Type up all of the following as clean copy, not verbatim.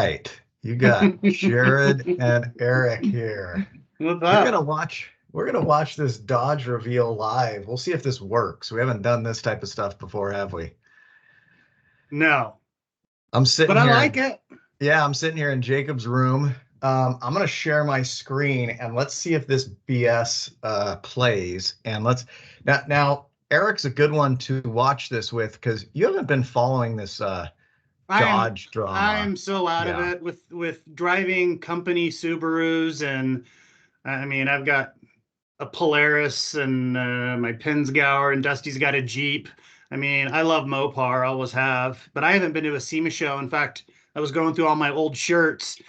right. You got Jared and Eric here. What's We're up? gonna watch this Dodge reveal live. We'll see if this works. We haven't done this type of stuff before, have we? No, I'm sitting but I here. like it. Yeah, I'm sitting here in Jacob's room. I'm gonna share my screen and let's see if this BS plays. And let's now Eric's a good one to watch this with because you haven't been following this I'm Dodge drama. I'm so out of Yeah, it with driving company Subarus, and I mean I've got a Polaris and my Pinzgauer, and Dusty's got a Jeep. I mean I love Mopar, always have, but I haven't been to a SEMA show. In fact, I was going through all my old shirts,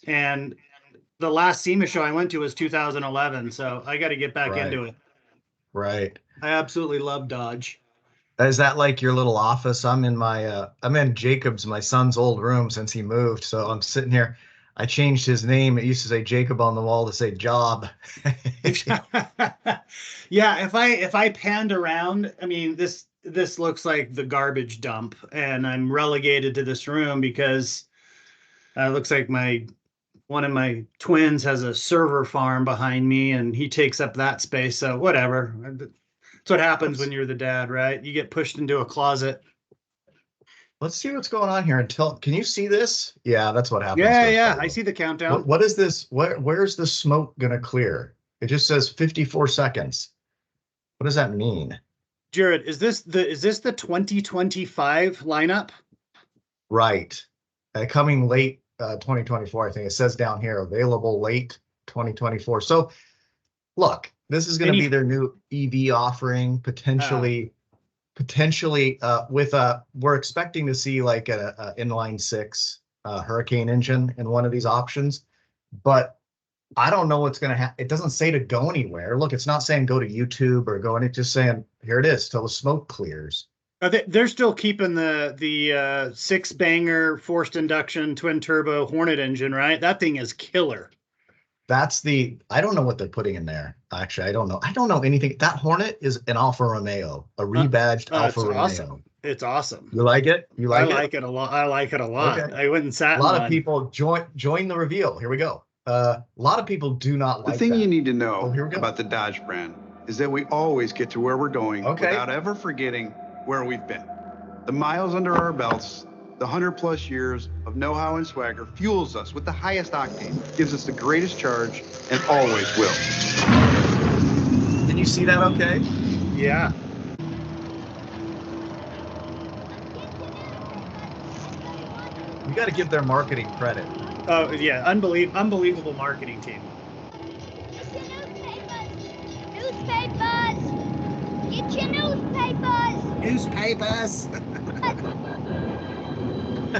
and the last SEMA show I went to was 2011, so I got to get back right, into it. right. I absolutely love Dodge. Is that like your little office? I'm in Jacob's, my son's old room since he moved. So I'm sitting here. I changed his name. It used to say Jacob on the wall to say Job. Yeah, if I panned around, I mean this looks like the garbage dump, and I'm relegated to this room because it looks like my one of my twins has a server farm behind me, and he takes up that space. So whatever. That's what happens when you're the dad, right? You get pushed into a closet. Let's see what's going on here until can you see this? Yeah, that's what happens Yeah, to us. yeah, I see the countdown. What is this? Where's the smoke gonna clear? It just says 54 seconds. What does that mean? Jared, is this the 2025 lineup? Right. Coming late 2024, I think it says down here, available late 2024. So look, this is going to be their new EV offering, potentially with we're expecting to see like a inline six Hurricane engine in one of these options, but I don't know what's going to happen. It doesn't say to go anywhere. Look, it's not saying go to YouTube or go, and it's just saying here it is till the smoke clears. They're still keeping the six banger forced induction twin turbo Hornet engine, right? That thing is killer. I don't know what they're putting in there. Actually, I don't know. I don't know anything. That Hornet is an Alfa Romeo, a rebadged Alfa Romeo. Awesome. It's awesome. You like it? You like it? I like it a lot. I like it a lot. Okay. I went and sat. A lot of people join the reveal. Here we go. A lot of people do not like that. The thing you need to know about the Dodge brand is that we always get to where we're going without ever forgetting where we've been. The miles under our belts, the 100+ years of know-how and swagger fuels us with the highest octane, gives us the greatest charge, and always will. Can you see that okay? Yeah. You got to give their marketing credit. Oh, yeah. Unbelievable marketing team. Newspapers! Get your newspapers! Newspapers! Is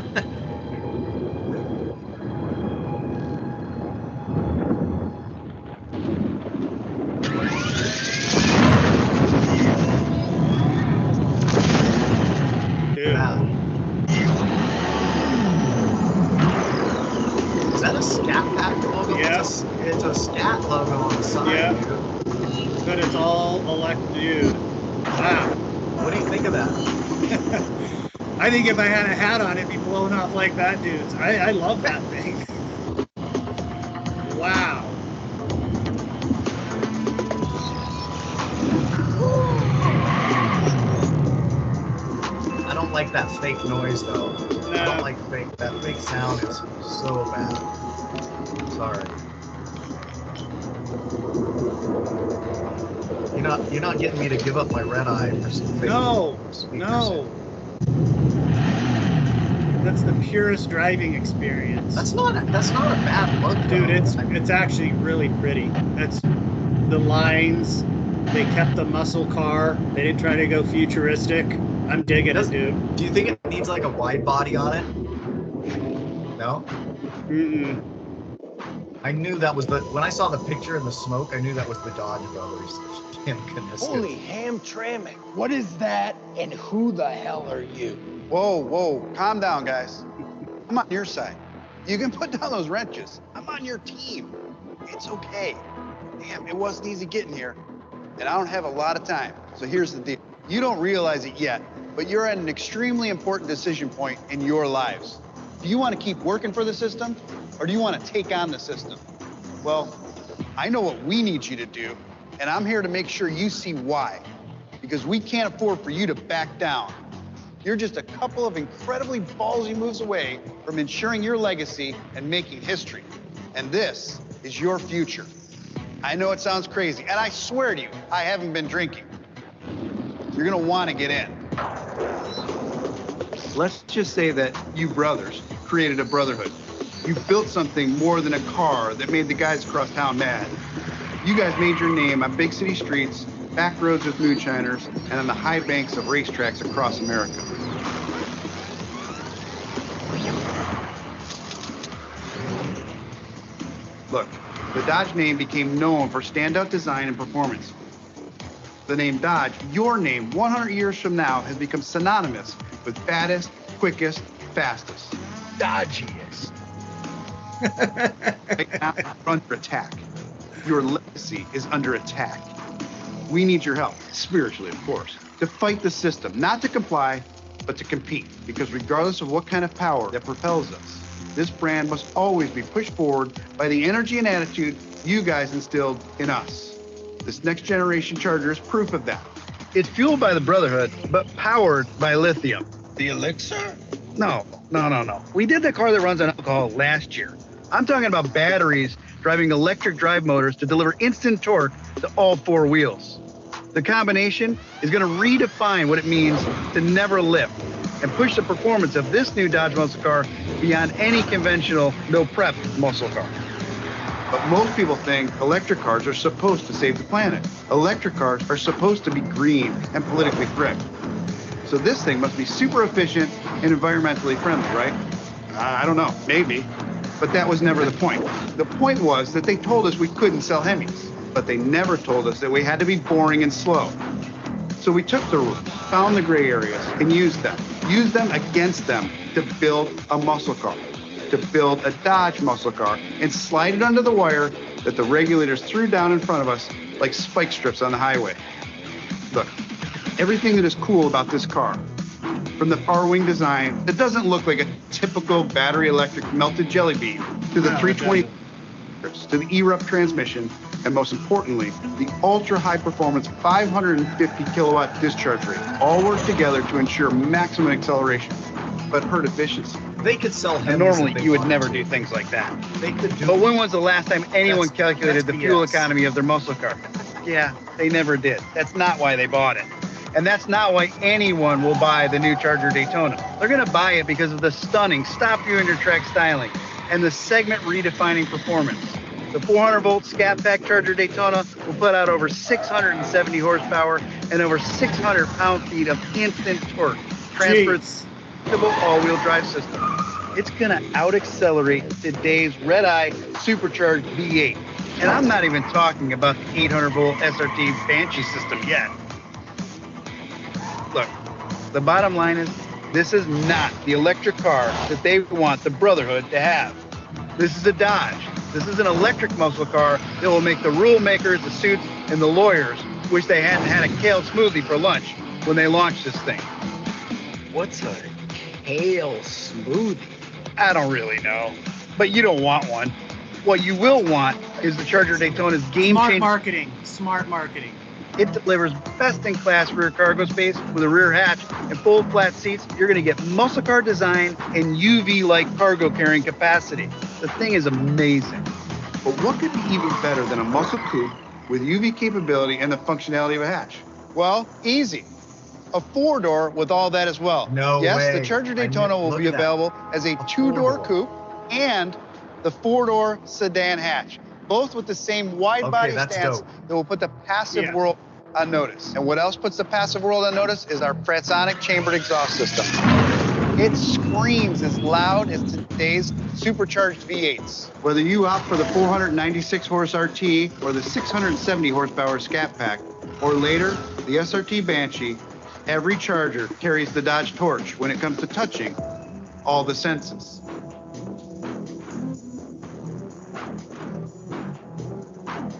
that a Scat pack logo? Yeah. It's a Scat logo on the side. Yeah. Dude. But it's all dude. Wow. What do you think of that? I think if I had a hat on, it'd be blown off like that, dudes. I love that thing. Wow. I don't like that fake noise though. No. I don't like that fake sound is so bad. Sorry. You're not getting me to give up my red eye for some fake speakers. No. That's the purest driving experience. That's not a bad look, dude. It's actually really pretty. That's the lines. They kept the muscle car. They didn't try to go futuristic. I'm digging it, dude. Do you think it needs like a wide body on it? No? Mm-mm. I knew that was when I saw the picture and the smoke, I knew that was the Dodge brothers. Damn goodness. Holy Hamtramck. What is that, and who the hell are you? Whoa, calm down, guys. I'm on your side. You can put down those wrenches. I'm on your team. It's okay. Damn, it wasn't easy getting here, and I don't have a lot of time. So here's the deal. You don't realize it yet, but you're at an extremely important decision point in your lives. Do you want to keep working for the system, or do you want to take on the system? Well, I know what we need you to do, and I'm here to make sure you see why. Because we can't afford for you to back down. You're just a couple of incredibly ballsy moves away from ensuring your legacy and making history. And this is your future. I know it sounds crazy, and I swear to you, I haven't been drinking. You're gonna want to get in. Let's just say that you brothers created a brotherhood. You built something more than a car that made the guys across town mad. You guys made your name on big city streets, back roads with moonshiners, and on the high banks of racetracks across America. Look, the Dodge name became known for standout design and performance. The name Dodge, your name, 100 years from now, has become synonymous with baddest, quickest, fastest. Dodgiest. Right now, you're under attack. Your legacy is under attack. We need your help, spiritually, of course, to fight the system, not to comply, but to compete. Because regardless of what kind of power that propels us, this brand must always be pushed forward by the energy and attitude you guys instilled in us. This next generation Charger is proof of that. It's fueled by the Brotherhood, but powered by lithium. The elixir? No. We did the car that runs on alcohol last year. I'm talking about batteries driving electric drive motors to deliver instant torque to all four wheels. The combination is going to redefine what it means to never lift and push the performance of this new Dodge muscle car beyond any conventional no-prep muscle car. But most people think electric cars are supposed to save the planet. Electric cars are supposed to be green and politically correct. So this thing must be super efficient and environmentally friendly, right? I don't know, maybe. But that was never the point. The point was that they told us we couldn't sell Hemis, but they never told us that we had to be boring and slow. So we took the rules, found the gray areas, and used them against them to build a muscle car, to build a Dodge muscle car, and slide it under the wire that the regulators threw down in front of us like spike strips on the highway. Look, everything that is cool about this car, from the power wing design that doesn't look like a typical battery electric melted jelly bean, to the 320, to the eRupt transmission, and most importantly, the ultra high performance 550 kilowatt discharge rate, all work together to ensure maximum acceleration, but hurt efficiency. They could sell Hemis. And normally you would never do things like that. They could do. But when was the last time anyone calculated the that's fuel BS. economy of their muscle car? Yeah, they never did. That's not why they bought it. And that's not why anyone will buy the new Charger Daytona. They're gonna buy it because of the stunning stop you under track styling and the segment redefining performance. The 400-volt Scat Pack Charger Daytona will put out over 670 horsepower and over 600 pound-feet of instant torque transferred to the all-wheel drive system. It's gonna out-accelerate today's red-eye supercharged V8. And I'm not even talking about the 800-volt SRT Banshee system yet. Look, the bottom line is, this is not the electric car that they want the Brotherhood to have. This is a Dodge. This is an electric muscle car that will make the rule makers, the suits, and the lawyers wish they hadn't had a kale smoothie for lunch when they launched this thing. What's a kale smoothie? I don't really know, but you don't want one. What you will want is the Charger Daytona's game-changing. Smart marketing. It delivers best-in-class rear cargo space with a rear hatch and full flat seats. You're going to get muscle car design and UV-like cargo carrying capacity. The thing is amazing. But what could be even better than a muscle coupe with UV capability and the functionality of a hatch? Well, easy. A four-door with all that as well. No yes, way. the Charger Daytona will be available as a two-door coupe and the four-door sedan hatch, both with the same wide body stance that will put the passive world on notice. And what else puts the passive world on notice is our Fratsonic chambered exhaust system. It screams as loud as today's supercharged V8s. Whether you opt for the 496 horse RT or the 670 horsepower Scat Pack, or later, the SRT Banshee, every Charger carries the Dodge torch when it comes to touching all the senses.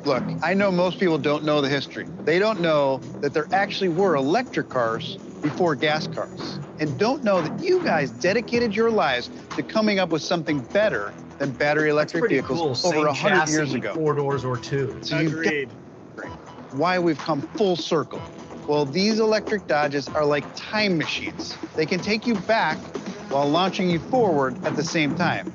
Look, I know most people don't know the history. They don't know that there actually were electric cars before gas cars. and don't know that you guys dedicated your lives to coming up with something better than battery electric vehicles cool. over Same 100 years chassis, ago. 4 doors or 2. So you Agreed. get why we've come full circle. Well, these electric Dodges are like time machines. They can take you back while launching you forward at the same time.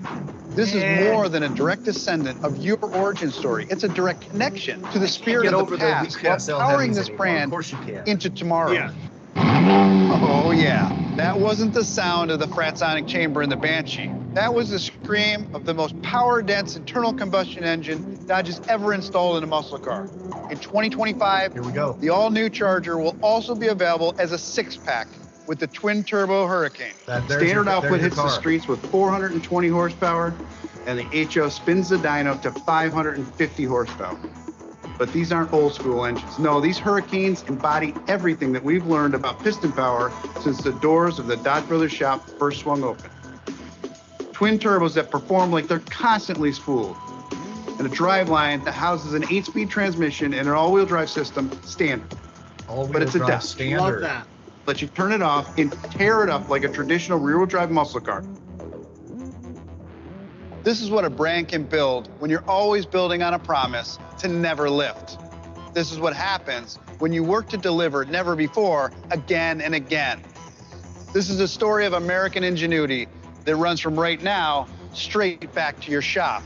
This is more than a direct descendant of your origin story. It's a direct connection to the spirit Get of over the past we while can't sell powering heavies this anymore. brand Of course you can. into tomorrow. Yeah. Oh, yeah. That wasn't the sound of the Fratsonic chamber in the Banshee. That was the scream of the most power-dense internal combustion engine Dodge has ever installed in a muscle car. In 2025, Here we go. the all-new Charger will also be available as a 6-pack with the twin-turbo Hurricane. Standard output hits the streets with 420 horsepower, and the HO spins the dyno to 550 horsepower. But these aren't old school engines. No, these Hurricanes embody everything that we've learned about piston power since the doors of the Dodge Brothers shop first swung open. Twin turbos that perform like they're constantly spooled, and a driveline that houses an 8-speed transmission and an all-wheel drive system standard. But it's a depth. Standard. Love that. Let you turn it off and tear it up like a traditional rear-wheel drive muscle car. This is what a brand can build when you're always building on a promise to never lift. This is what happens when you work to deliver never before, again and again. This is a story of American ingenuity that runs from right now straight back to your shop,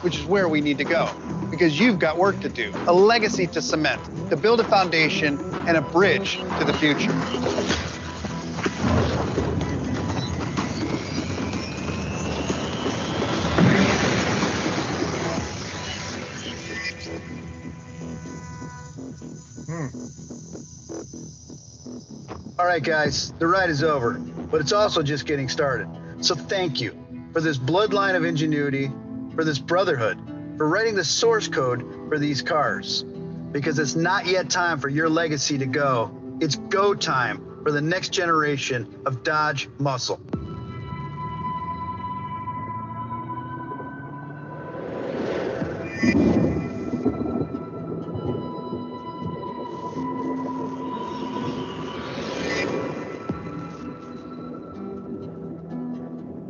which is where we need to go, because you've got work to do, a legacy to cement, to build a foundation and a bridge to the future. All right, guys, the ride is over, but it's also just getting started. So thank you for this bloodline of ingenuity, for this brotherhood, for writing the source code for these cars. Because it's not yet time for your legacy to go. It's go time for the next generation of Dodge muscle.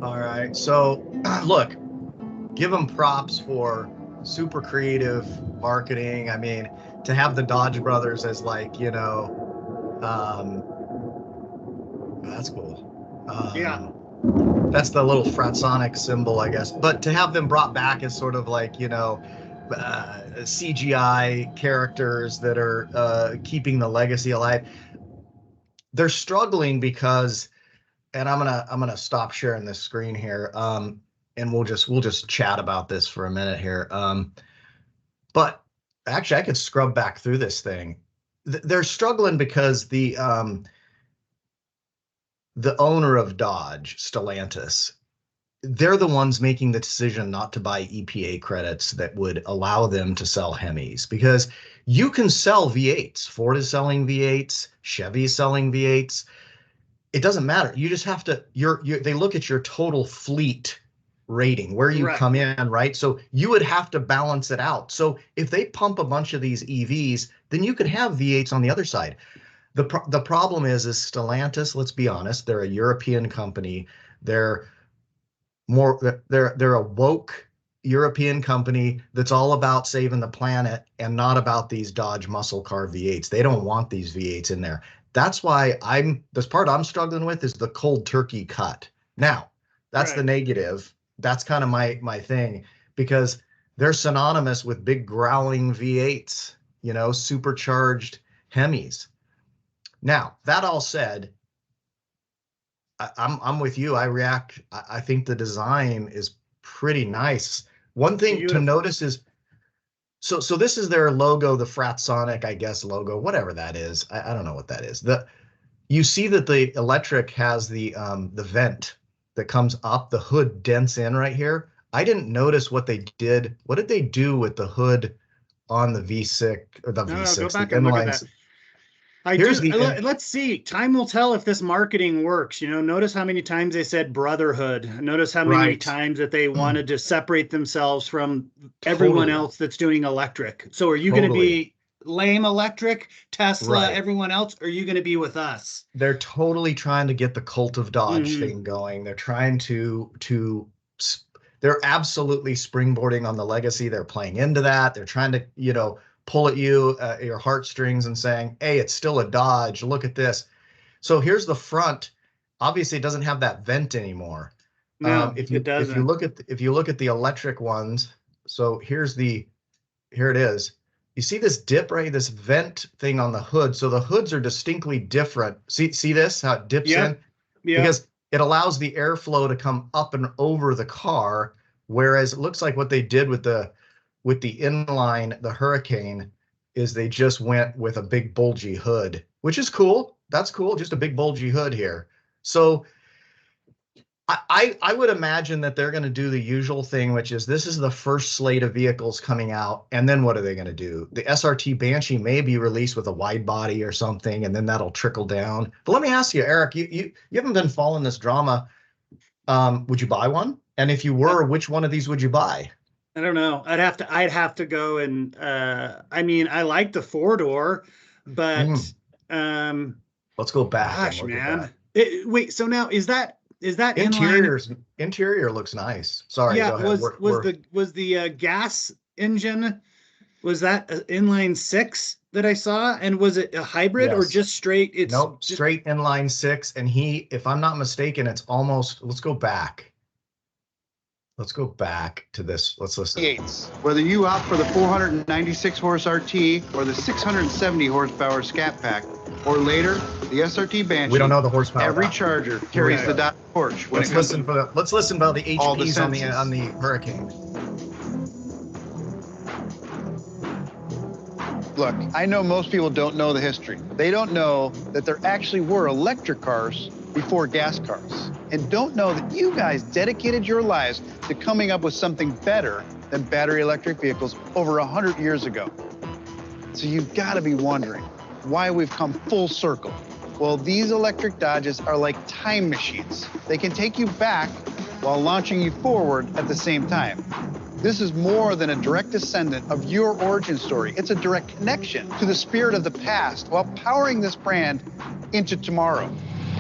All right. So, look, give them props for super creative marketing. I mean, to have the Dodge brothers as like, that's cool. Yeah. That's the little Fratsonic symbol, I guess. But to have them brought back as sort of like, CGI characters that are keeping the legacy alive. They're struggling because, and I'm gonna stop sharing this screen here, and we'll just chat about this for a minute here. But actually, I could scrub back through this thing. They're struggling because the owner of Dodge, Stellantis, they're the ones making the decision not to buy EPA credits that would allow them to sell Hemis, because you can sell V8s. Ford is selling V8s. Chevy is selling V8s. It doesn't matter. You just have to, they look at your total fleet rating, where you come in, right? So you would have to balance it out. So if they pump a bunch of these EVs, then you could have V8s on the other side. The problem is Stellantis, let's be honest, they're a European company. They're a woke European company that's all about saving the planet and not about these Dodge muscle car V8s. They don't want these V8s in there. That's why this part I'm struggling with is the cold turkey cut. Now, that's the negative. That's kind of my thing, because they're synonymous with big growling V8s, supercharged Hemis. Now, that all said, I'm with you. I think the design is pretty nice. One thing to notice is, so this is their logo, the Fratsonic, I guess, logo, whatever that is. I don't know what that is. You see that the electric has the vent that comes up, the hood dents in right here. I didn't notice what they did. What did they do with the hood on the V6 or the V6? Go back the and look at that. Let's see. Time will tell if this marketing works. Notice how many times they said brotherhood. Notice how many times that they wanted to separate themselves from everyone else that's doing electric. So are you going to be lame electric, Tesla, Right. everyone else, or are you going to be with us? They're totally trying to get the cult of Dodge Mhm. thing going. They're trying they're absolutely springboarding on the legacy. They're playing into that. They're trying to, pull at your heartstrings and saying, hey, it's still a Dodge. Look at this. So here's the front. Obviously, it doesn't have that vent anymore. No, If it doesn't. you look at the electric ones, so here it is. You see this dip, right? This vent thing on the hood. So the hoods are distinctly different. See this, how it dips in? Yeah. Because it allows the airflow to come up and over the car. Whereas it looks like what they did with the inline, the Hurricane, is they just went with a big bulgy hood, which is cool. That's cool. Just a big bulgy hood here. So I would imagine that they're going to do the usual thing, which is this is the first slate of vehicles coming out. And then what are they going to do? The SRT Banshee may be released with a wide body or something, and then that'll trickle down. But let me ask you, Eric, you haven't been following this drama. Would you buy one? And if you were, which one of these would you buy? I don't know. I'd have to go and I mean, I like the 4-door, but let's go back. Gosh, and look man. At that. Wait, so now is that interior looks nice. Sorry, yeah, go ahead. Was the gas engine, was that inline 6 that I saw, and was it a hybrid or Yes. just straight? It's Nope, straight inline 6, and if I'm not mistaken, it's almost. Let's go back. Let's go back to this. Let's listen. Whether you opt for the 496 horse RT or the 670 horsepower Scat Pack, or later the SRT Banshee, We don't know the horsepower. every Charger carries the Dodge torch. Let's listen about the all the HPs senses. on the Hurricane. Look, I know most people don't know the history. They don't know that there actually were electric cars before gas cars, and don't know that you guys dedicated your lives to coming up with something better than battery electric vehicles over 100 years ago. So you've got to be wondering why we've come full circle. Well, these electric Dodges are like time machines. They can take you back while launching you forward at the same time. This is more than a direct descendant of your origin story. It's a direct connection to the spirit of the past while powering this brand into tomorrow.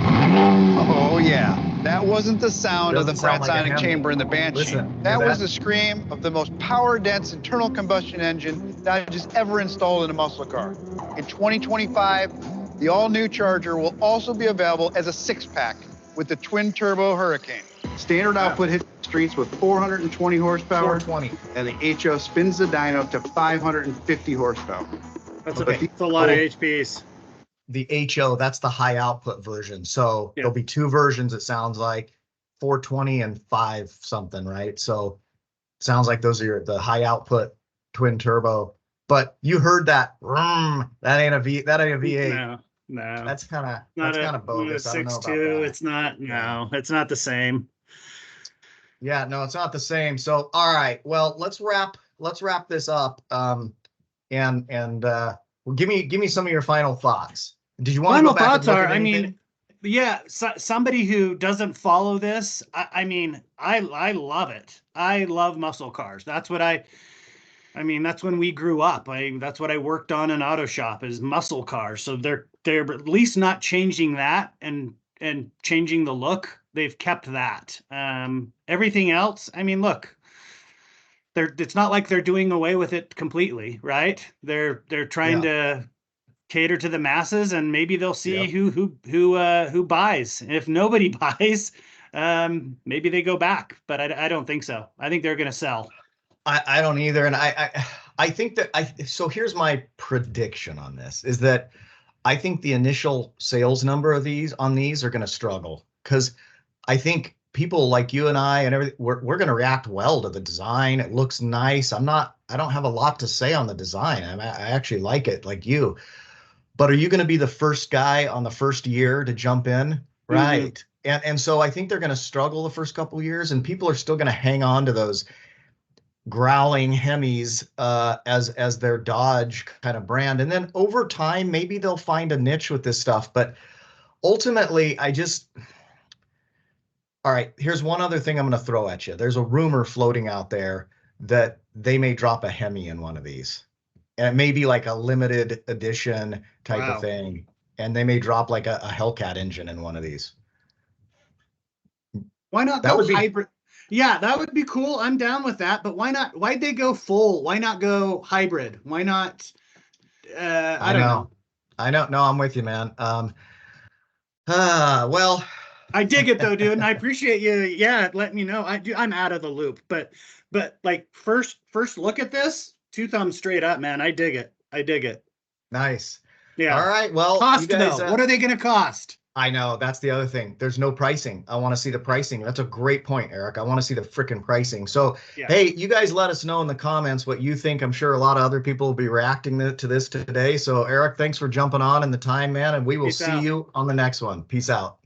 Oh, yeah. That wasn't the sound of the Fratsonic chamber in the Banshee. That was the scream of the most power-dense internal combustion engine Dodge has ever installed in a muscle car. In 2025, the all-new Charger will also be available as a 6-pack with the twin-turbo Hurricane. Standard output hits streets with 420 horsepower. 420. And the HO spins the dyno to 550 horsepower. That's a lot of HPs. The HO, that's the high output version. So there'll be two versions, it sounds like, 420 and 5 something, right? So it sounds like those are the high output twin turbo. But you heard that. That ain't a V8. No. That's kind of bogus. I don't know about that. It's not. No, it's not the same. Yeah, no, it's not the same. So, all right. Well, let's wrap this up. And give me some of your final thoughts. Did you want final to go back thoughts and look are? at I anything? mean, yeah. Somebody who doesn't follow this, I mean, I love it. I love muscle cars. That's what I mean, that's when we grew up. That's what I worked on in auto shop is muscle cars. So they're at least not changing that and changing the look. They've kept that. Everything else, I mean, look, it's not like they're doing away with it completely, right? They're trying to cater to the masses, and maybe they'll see who buys. If nobody buys, maybe they go back. But I don't think so. I think they're going to sell. I don't either, and I think that so here's my prediction on this is that I think the initial sales number of these are going to struggle because I think people like you and I and everything we're going to react well to the design. It looks nice. I don't have a lot to say on the design. I actually like it, like you. But are you going to be the first guy on the first year to jump in, right? Mm-hmm. And so I think they're going to struggle the first couple of years, and people are still going to hang on to those growling Hemis as their Dodge kind of brand. And then over time, maybe they'll find a niche with this stuff. But ultimately, all right, here's one other thing I'm going to throw at you. There's a rumor floating out there that they may drop a Hemi in one of these. and it may be like a limited edition type Wow. of thing. And they may drop like a Hellcat engine in one of these. Why not That go would be- hybrid? Yeah, that would be cool. I'm down with that. But why not? Why'd they go full? Why not go hybrid? Why not? I don't know. I know. No, I'm with you, man. Well, I dig it though, dude, and I appreciate you. Yeah, letting me know. I'm out of the loop, but like first look at this, 2 thumbs straight up, man. I dig it. I dig it. nice. Yeah. All right. Well, Cost you guys, though. What are they going to cost? I know that's the other thing. There's no pricing. I want to see the pricing. That's a great point, Eric. I want to see the freaking pricing. So, Yeah. hey, you guys let us know in the comments what you think. I'm sure a lot of other people will be reacting to this today. So, Eric, thanks for jumping on in the time, man. And we will Peace see out. you on the next one. Peace out.